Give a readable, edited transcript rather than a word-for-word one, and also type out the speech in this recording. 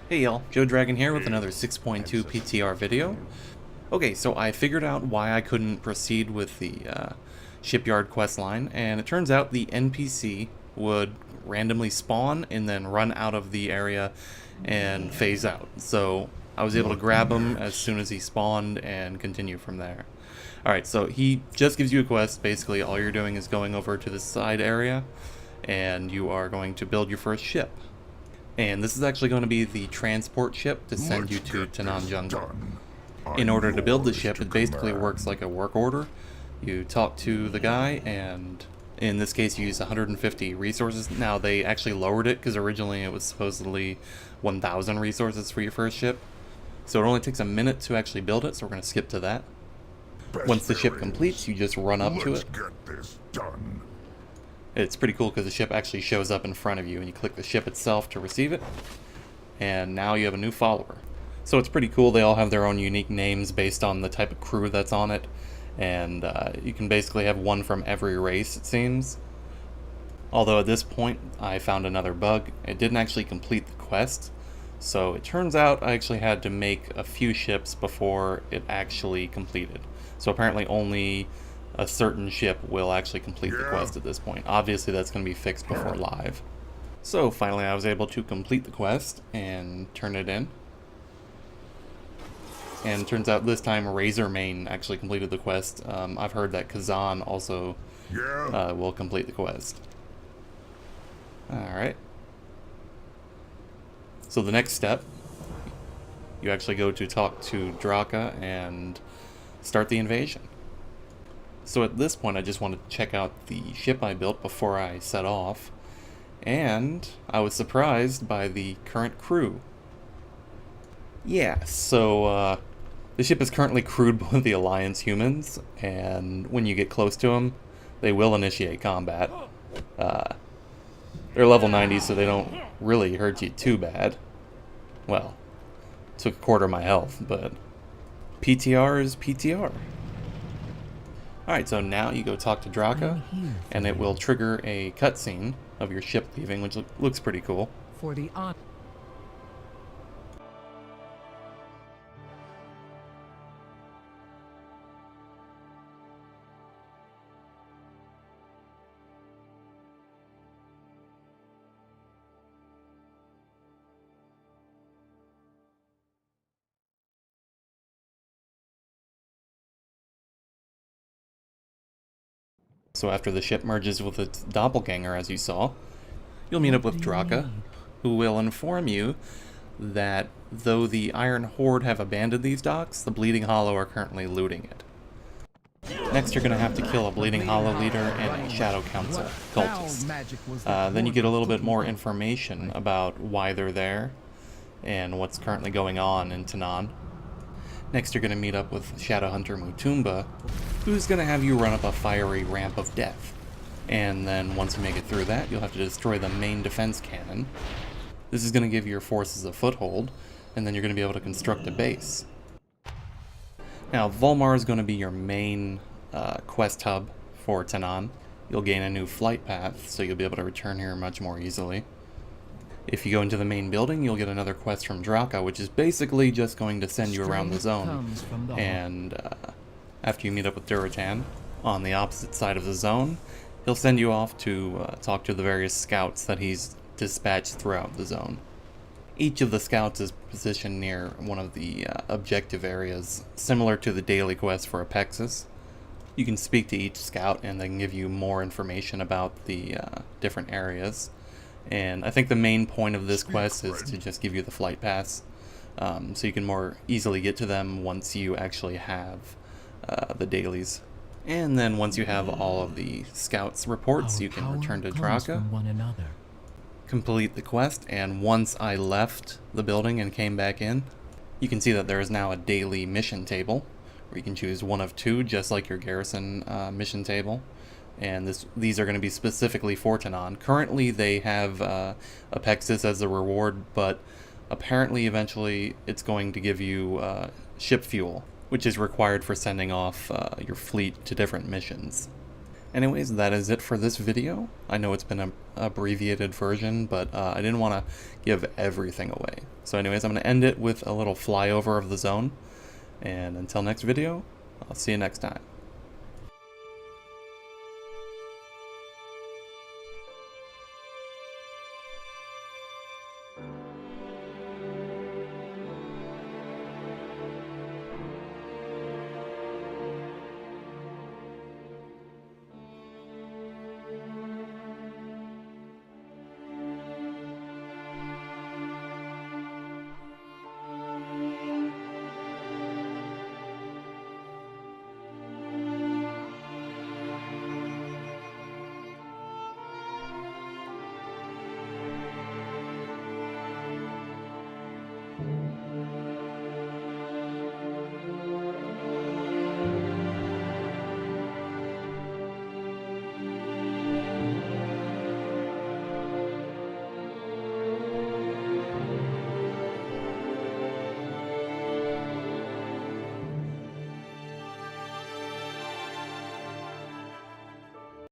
Hey y'all, Joe Dragon here with another 6.2 PTR video. Okay, so I figured out why I couldn't proceed with the shipyard quest line, and it turns out the NPC would randomly spawn and then run out of the area and phase out. So I was able to grab him as soon as he spawned and continue from there. Alright, so he just gives you a quest. Basically, all you're doing is going over to the side area, and you are going to build your first ship. And this is actually going to be the transport ship to send you to Tanaan Jungle. In order to build the ship, it basically works like a work order. You talk to the guy, and in this case you use 150 resources. Now they actually lowered it because originally it was supposedly 1,000 resources for your first ship. So it only takes a minute to actually build it, so we're going to skip to that. Once the ship completes, you just run up to it. It's pretty cool because the ship actually shows up in front of you, and you click the ship itself to receive it, and now you have a new follower. So it's pretty cool. They all have their own unique names based on the type of crew that's on it, and you can basically have one from every race, it seems. Although at this point I found another bug. It didn't actually complete the quest, so it turns out I actually had to make a few ships before it actually completed. So apparently only a certain ship will actually complete the quest at this point. Obviously that's going to be fixed before live. So finally I was able to complete the quest and turn it in. And it turns out this time Razormane actually completed the quest. I've heard that Kazan also will complete the quest. Alright. So the next step, you actually go to talk to Draka and start the invasion. So at this point I just wanted to check out the ship I built before I set off, and I was surprised by the current crew. Yeah, so the ship is currently crewed with the Alliance humans, and when you get close to them, they will initiate combat. They're level 90, so they don't really hurt you too bad. Well, took a quarter of my health, but PTR is PTR. Alright, so now you go talk to Draka, and it will trigger a cutscene of your ship leaving, which looks pretty cool. For the honor. So after the ship merges with its doppelganger, as you saw, you'll meet up with Draka, who will inform you that though the Iron Horde have abandoned these docks, the Bleeding Hollow are currently looting it. Next, you're going to have to kill a Bleeding Hollow leader and a Shadow Council cultist. Then you get a little bit more information about why they're there and what's currently going on in Tanaan. Next, you're going to meet up with Shadowhunter Mutumba, who's going to have you run up a fiery ramp of death. And then once you make it through that, you'll have to destroy the main defense cannon. This is going to give your forces a foothold, and then you're going to be able to construct a base. Now, Volmar is going to be your main quest hub for Tanaan. You'll gain a new flight path, so you'll be able to return here much more easily. If you go into the main building, you'll get another quest from Draka, which is basically just going to send you around the zone. And after you meet up with Duratan on the opposite side of the zone, he'll send you off to talk to the various scouts that he's dispatched throughout the zone. Each of the scouts is positioned near one of the objective areas, similar to the daily quest for Apexis. You can speak to each scout and they can give you more information about the different areas. And I think the main point of this quest is to just give you the flight pass, so you can more easily get to them once you actually have the dailies. And then once you have all of the scouts' reports, you can return to Draka, complete the quest, and once I left the building and came back in, you can see that there is now a daily mission table, where you can choose one of two, just like your garrison mission table. And these are going to be specifically for Tanaan. Currently they have Apexis as a reward, but apparently eventually it's going to give you ship fuel, which is required for sending off your fleet to different missions. Anyways, that is it for this video. I know it's been an abbreviated version, but I didn't want to give everything away. So anyways, I'm going to end it with a little flyover of the zone. And until next video, I'll see you next time.